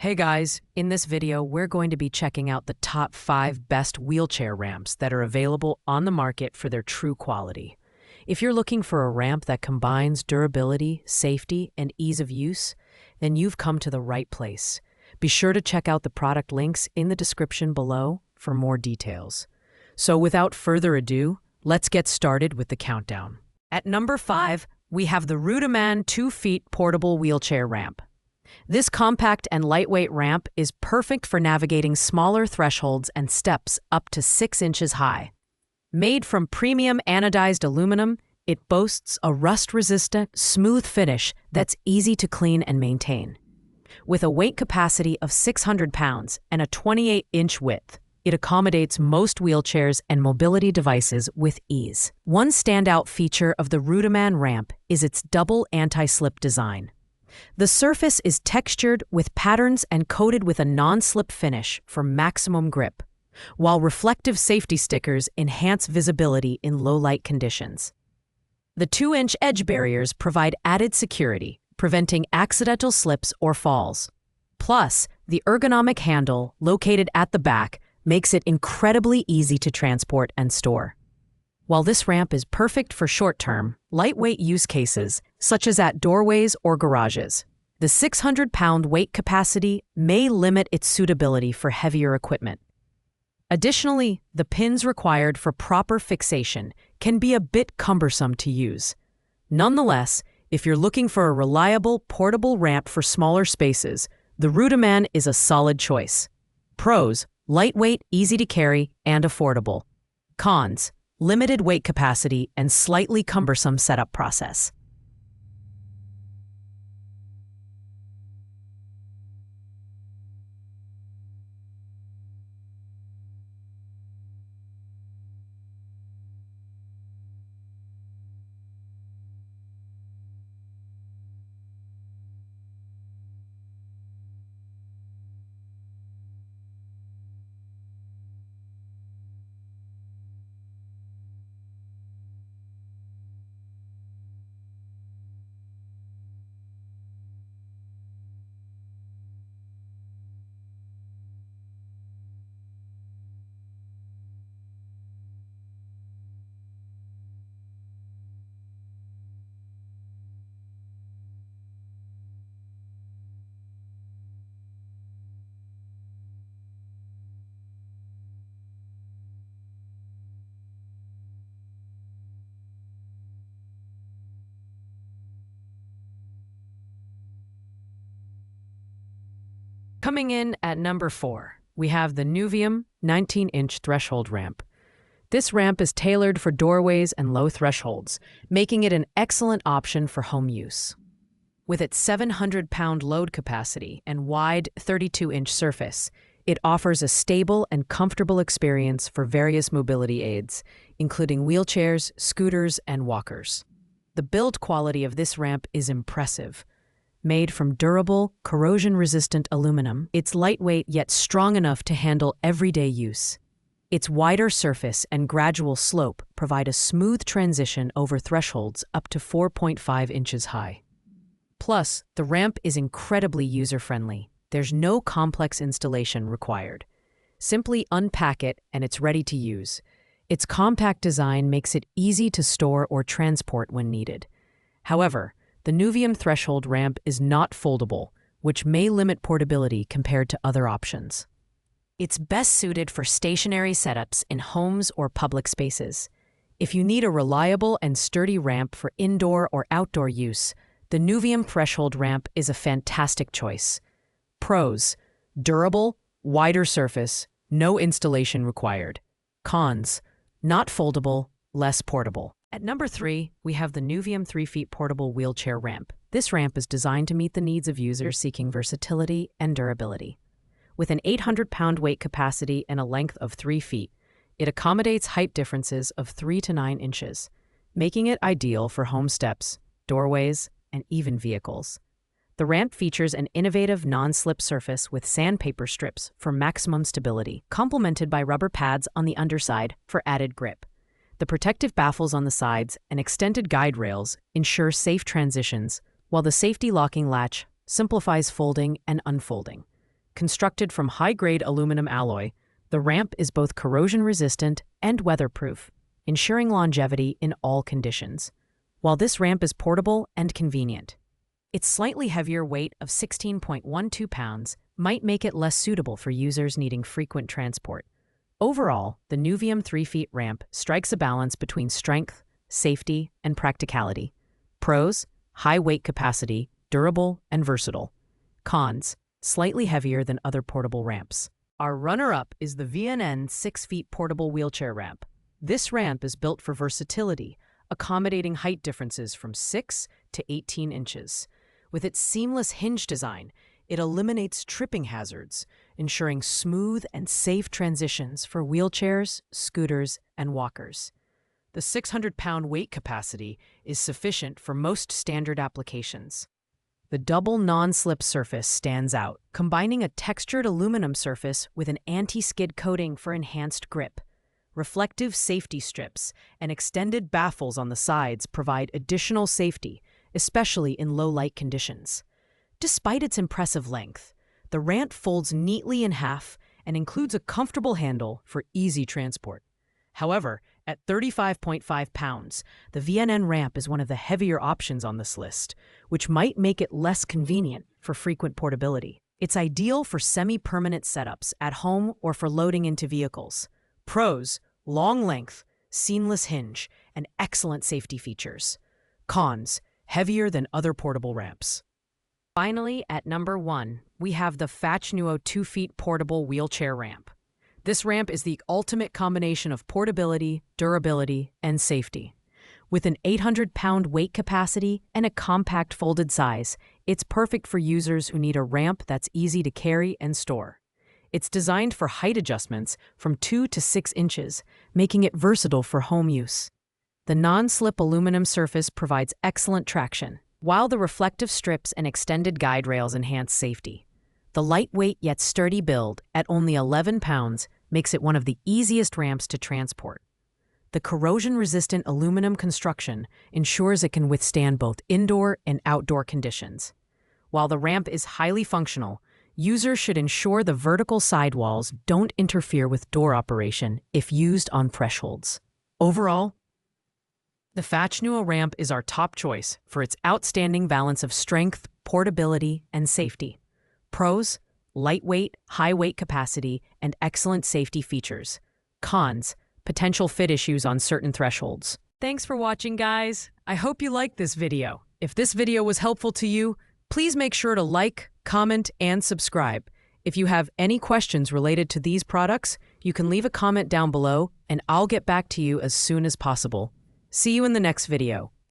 Hey guys, in this video, we're going to be checking out the top 5 best wheelchair ramps that are available on the market for their true quality. If you're looking for a ramp that combines durability, safety, and ease of use, then you've come to the right place. Be sure to check out the product links in the description below for more details. So without further ado, let's get started with the countdown. At number 5, we have the Rudiman 2-feet portable wheelchair ramp. This compact and lightweight ramp is perfect for navigating smaller thresholds and steps up to 6 inches high. Made from premium anodized aluminum, it boasts a rust-resistant, smooth finish that's easy to clean and maintain. With a weight capacity of 600 pounds and a 28-inch width, it accommodates most wheelchairs and mobility devices with ease. One standout feature of the Rudiman ramp is its double anti-slip design. The surface is textured with patterns and coated with a non-slip finish for maximum grip, while reflective safety stickers enhance visibility in low-light conditions. The 2-inch edge barriers provide added security, preventing accidental slips or falls. Plus, the ergonomic handle, located at the back, makes it incredibly easy to transport and store. While this ramp is perfect for short-term, lightweight use cases, such as at doorways or garages, the 600-pound weight capacity may limit its suitability for heavier equipment. Additionally, the pins required for proper fixation can be a bit cumbersome to use. Nonetheless, if you're looking for a reliable, portable ramp for smaller spaces, the Rudiman is a solid choice. Pros: lightweight, easy to carry, and affordable. Cons: limited weight capacity and slightly cumbersome setup process. Coming in at number 4, we have the Nuvium 19-inch threshold ramp. This ramp is tailored for doorways and low thresholds, making it an excellent option for home use. With its 700-pound load capacity and wide 32-inch surface, it offers a stable and comfortable experience for various mobility aids, including wheelchairs, scooters, and walkers. The build quality of this ramp is impressive. Made from durable, corrosion-resistant aluminum, it's lightweight yet strong enough to handle everyday use. Its wider surface and gradual slope provide a smooth transition over thresholds up to 4.5 inches high. Plus, the ramp is incredibly user-friendly. There's no complex installation required. Simply unpack it and it's ready to use. Its compact design makes it easy to store or transport when needed. However, the Nuvium threshold ramp is not foldable, which may limit portability compared to other options. It's best suited for stationary setups in homes or public spaces. If you need a reliable and sturdy ramp for indoor or outdoor use, the Nuvium threshold ramp is a fantastic choice. Pros: durable, wider surface, no installation required. Cons: not foldable, less portable. At number 3, we have the Nuvium 3-feet portable wheelchair ramp. This ramp is designed to meet the needs of users seeking versatility and durability. With an 800-pound weight capacity and a length of 3 feet, it accommodates height differences of 3 to 9 inches, making it ideal for home steps, doorways, and even vehicles. The ramp features an innovative non-slip surface with sandpaper strips for maximum stability, complemented by rubber pads on the underside for added grip. The protective baffles on the sides and extended guide rails ensure safe transitions, while the safety locking latch simplifies folding and unfolding. Constructed from high-grade aluminum alloy, the ramp is both corrosion-resistant and weatherproof, ensuring longevity in all conditions. While this ramp is portable and convenient, its slightly heavier weight of 16.12 pounds might make it less suitable for users needing frequent transport. Overall, the Nuvium 3-feet ramp strikes a balance between strength, safety, and practicality. Pros: high weight capacity, durable, and versatile. Cons: slightly heavier than other portable ramps. Our runner-up is the VNN 6-feet portable wheelchair ramp. This ramp is built for versatility, accommodating height differences from 6 to 18 inches. With its seamless hinge design, it eliminates tripping hazards, ensuring smooth and safe transitions for wheelchairs, scooters, and walkers. The 600-pound weight capacity is sufficient for most standard applications. The double non-slip surface stands out, combining a textured aluminum surface with an anti-skid coating for enhanced grip. Reflective safety strips and extended baffles on the sides provide additional safety, especially in low-light conditions. Despite its impressive length, the ramp folds neatly in half and includes a comfortable handle for easy transport. However, at 35.5 pounds, the VNN ramp is one of the heavier options on this list, which might make it less convenient for frequent portability. It's ideal for semi-permanent setups at home or for loading into vehicles. Pros: long length, seamless hinge, and excellent safety features. Cons: heavier than other portable ramps. Finally, at number 1, we have the Fachnuo 2-feet portable wheelchair ramp. This ramp is the ultimate combination of portability, durability, and safety. With an 800-pound weight capacity and a compact folded size, it's perfect for users who need a ramp that's easy to carry and store. It's designed for height adjustments from 2 to 6 inches, making it versatile for home use. The non-slip aluminum surface provides excellent traction, while the reflective strips and extended guide rails enhance safety. The lightweight yet sturdy build, at only 11 pounds, makes it one of the easiest ramps to transport. The corrosion-resistant aluminum construction ensures it can withstand both indoor and outdoor conditions. While the ramp is highly functional, users should ensure the vertical sidewalls don't interfere with door operation if used on thresholds. Overall, the Fachnuo ramp is our top choice for its outstanding balance of strength, portability, and safety. Pros: lightweight, high weight capacity, and excellent safety features. Cons: potential fit issues on certain thresholds. Thanks for watching, guys. I hope you liked this video. If this video was helpful to you, please make sure to like, comment, and subscribe. If you have any questions related to these products, you can leave a comment down below, and I'll get back to you as soon as possible. See you in the next video.